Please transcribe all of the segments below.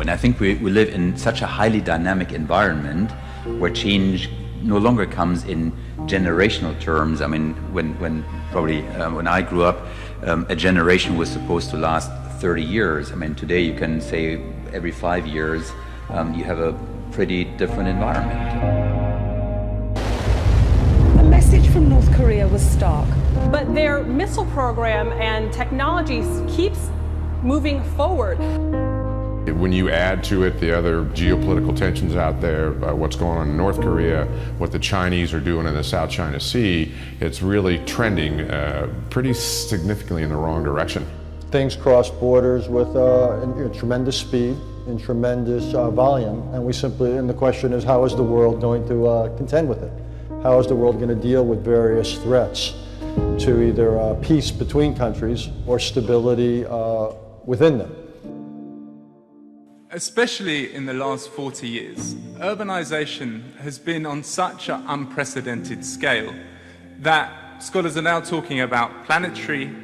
And I think we live in such a highly dynamic environment where change no longer comes in generational terms. I mean, when I grew up, a generation was supposed to last 30 years. I mean, today you can say every 5 years you have a pretty different environment. The message from North Korea was stark. But their missile program and technology keeps moving forward. When you add to it the other geopolitical tensions out there, what's going on in North Korea, what the Chinese are doing in the South China Sea, it's really trending pretty significantly in the wrong direction. Things cross borders with in tremendous speed, in tremendous volume, and the question is, how is the world going to contend with it? How is the world going to deal with various threats to either peace between countries or stability within them? Especially in the last 40 years, urbanization has been on such an unprecedented scale that scholars are now talking about planetary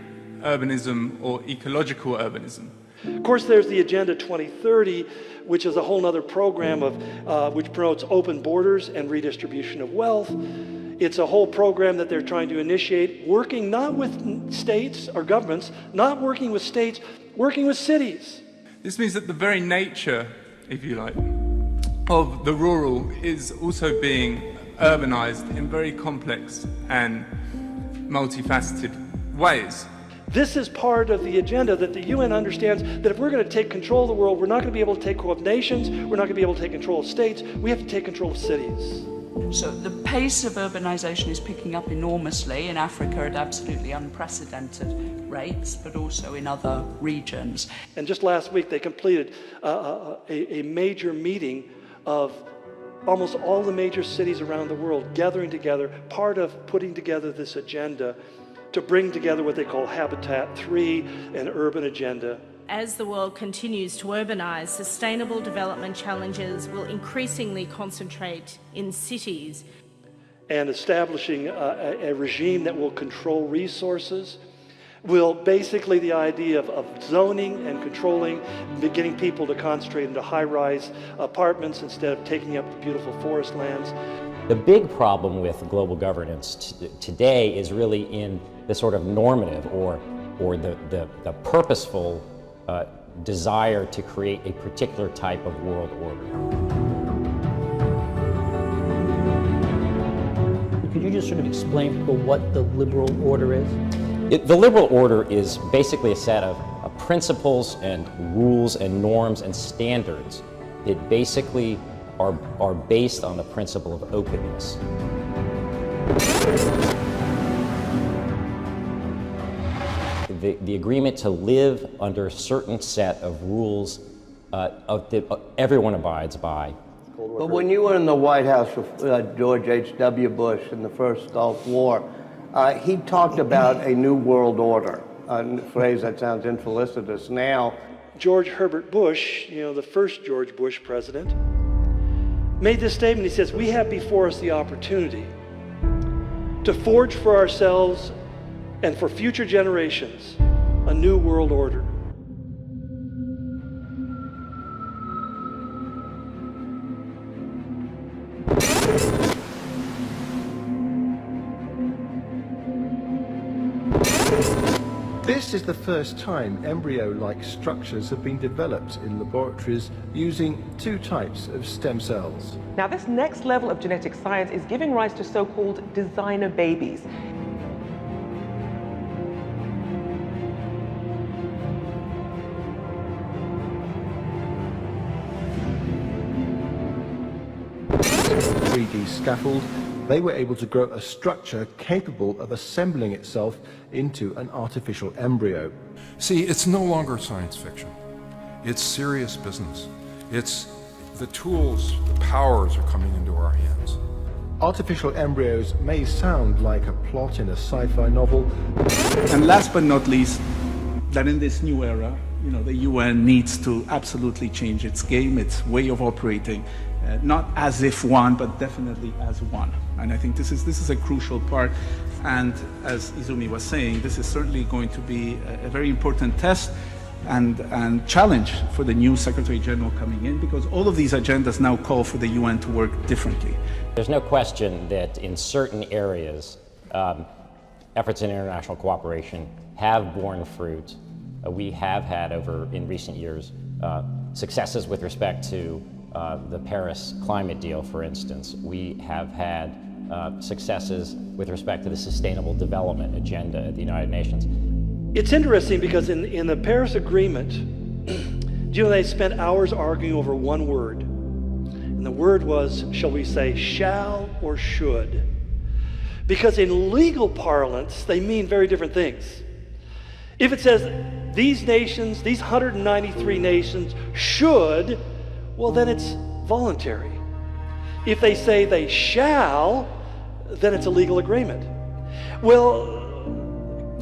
urbanism or ecological urbanism. Of course, there's the Agenda 2030, which is a whole other program which promotes open borders and redistribution of wealth. It's a whole program that they're trying to initiate, working not with states or governments, not working with states, working with cities. This means that the very nature, if you like, of the rural is also being urbanized in very complex and multifaceted ways. This is part of the agenda that the UN understands, that if we're going to take control of the world, we're not going to be able to take control of nations, we're not going to be able to take control of states, we have to take control of cities. So the pace of urbanization is picking up enormously in Africa at absolutely unprecedented rates, but also in other regions. And just last week they completed a major meeting of almost all the major cities around the world gathering together, part of putting together this agenda to bring together what they call Habitat 3, an urban agenda. As the world continues to urbanize, sustainable development challenges will increasingly concentrate in cities. And establishing a regime that will control resources, will basically the idea of zoning and controlling, getting people to concentrate into high-rise apartments instead of taking up the beautiful forest lands. The big problem with global governance today is really in the sort of normative or the purposeful desire to create a particular type of world order. Could you just sort of explain to people what the liberal order is? The liberal order is basically a set of principles and rules and norms and standards. It basically are based on the principle of openness. The agreement to live under a certain set of rules everyone abides by. But when you were in the White House with George H.W. Bush in the first Gulf War, he talked about a new world order, a phrase that sounds infelicitous now. George Herbert Bush, the first George Bush president, made this statement. He says, we have before us the opportunity to forge for ourselves and for future generations a new world order. This is the first time embryo-like structures have been developed in laboratories using two types of stem cells. Now, this next level of genetic science is giving rise to so-called designer babies. Scaffold, they were able to grow a structure capable of assembling itself into an artificial embryo. See, it's no longer science fiction. It's serious business. It's the tools, the powers are coming into our hands. Artificial embryos may sound like a plot in a sci-fi novel. And last but not least, that in this new era, the UN needs to absolutely change its game, its way of operating. Not as if one, but definitely as one. And I think this is a crucial part. And as Izumi was saying, this is certainly going to be a very important test and challenge for the new Secretary General coming in, because all of these agendas now call for the UN to work differently. There's no question that in certain areas, efforts in international cooperation have borne fruit. We have had in recent years successes with respect to the Paris climate deal, for instance. We have had successes with respect to the Sustainable Development Agenda at the United Nations. It's interesting because in the Paris Agreement, do you know they spent hours arguing over one word? And the word was, shall we say, shall or should? Because in legal parlance, they mean very different things. If it says these nations, these 193 nations should, well, then it's voluntary. If they say they shall, then it's a legal agreement. Well,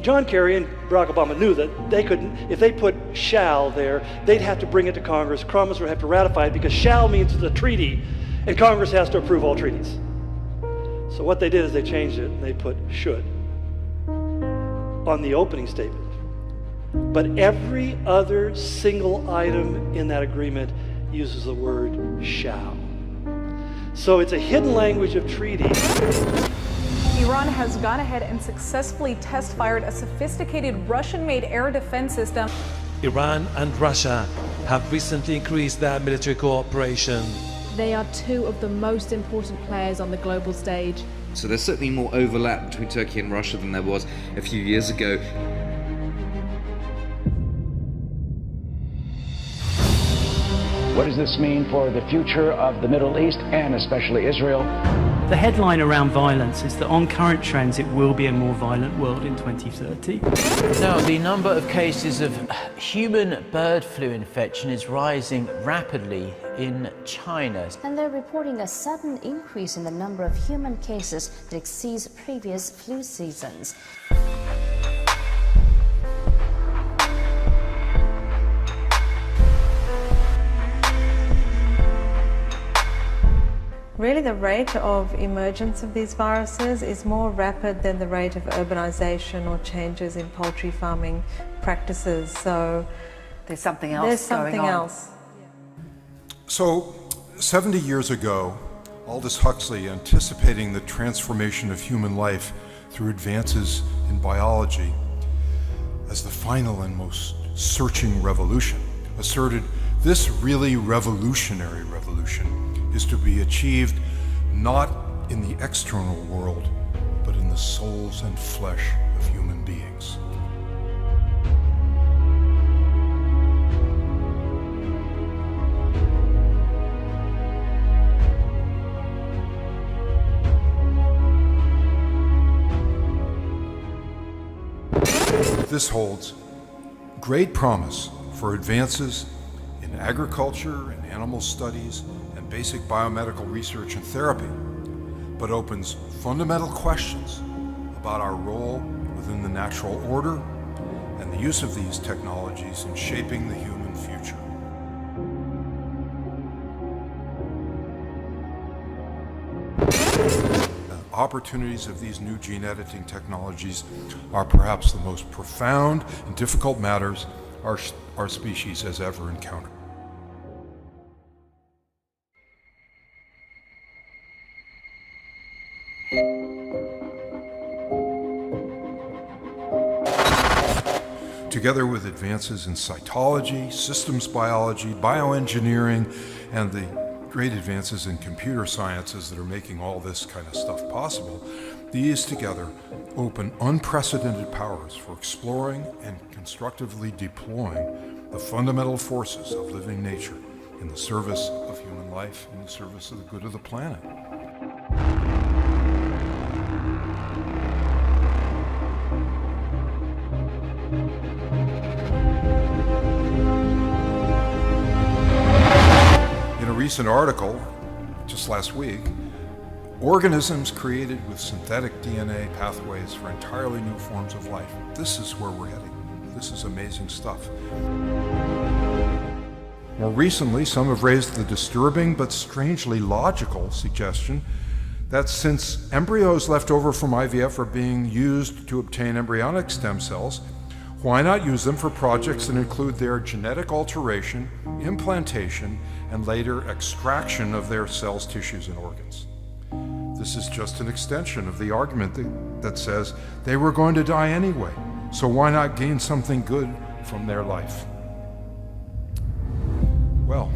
John Kerry and Barack Obama knew that they couldn't, if they put shall there, they'd have to bring it to Congress. Congress would have to ratify it because shall means it's a treaty, and Congress has to approve all treaties. So what they did is they changed it and they put should on the opening statement. But every other single item in that agreement uses the word shall. So it's a hidden language of treaty. Iran has gone ahead and successfully test-fired a sophisticated Russian-made air defense system. Iran and Russia have recently increased their military cooperation. They are two of the most important players on the global stage. So there's certainly more overlap between Turkey and Russia than there was a few years ago. What does this mean for the future of the Middle East and especially Israel? The headline around violence is that on current trends it will be a more violent world in 2030. Now, the number of cases of human bird flu infection is rising rapidly in China. And they're reporting a sudden increase in the number of human cases that exceeds previous flu seasons. Really, the rate of emergence of these viruses is more rapid than the rate of urbanization or changes in poultry farming practices. So there's something else. There's something else. So 70 years ago, Aldous Huxley, anticipating the transformation of human life through advances in biology as the final and most searching revolution, asserted this really revolutionary revolution is to be achieved not in the external world, but in the souls and flesh of human beings. This holds great promise for advances in agriculture and animal studies and basic biomedical research and therapy, but opens fundamental questions about our role within the natural order and the use of these technologies in shaping the human future. The opportunities of these new gene editing technologies are perhaps the most profound and difficult matters our species has ever encountered. Together with advances in cytology, systems biology, bioengineering, and the great advances in computer sciences that are making all this kind of stuff possible, these together open unprecedented powers for exploring and constructively deploying the fundamental forces of living nature in the service of human life, in the service of the good of the planet. In a recent article, just last week, organisms created with synthetic DNA pathways for entirely new forms of life. This is where we're heading. This is amazing stuff. More recently, some have raised the disturbing but strangely logical suggestion that since embryos left over from IVF are being used to obtain embryonic stem cells, Why not use them for projects that include their genetic alteration, implantation, and later extraction of their cells, tissues, and organs? This is just an extension of the argument that says they were going to die anyway, so why not gain something good from their life? Well,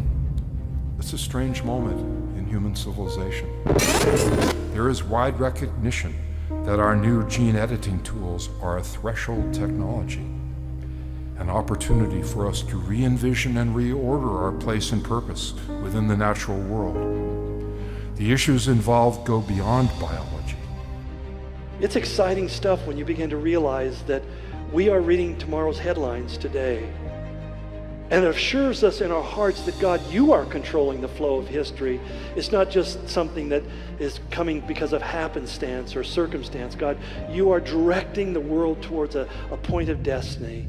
it's a strange moment in human civilization. There is wide recognition that our new gene editing tools are a threshold technology, an opportunity for us to re-envision and reorder our place and purpose within the natural world. The issues involved go beyond biology. It's exciting stuff when you begin to realize that we are reading tomorrow's headlines today. And it assures us in our hearts that God, you are controlling the flow of history. It's not just something that is coming because of happenstance or circumstance. God, you are directing the world towards a point of destiny.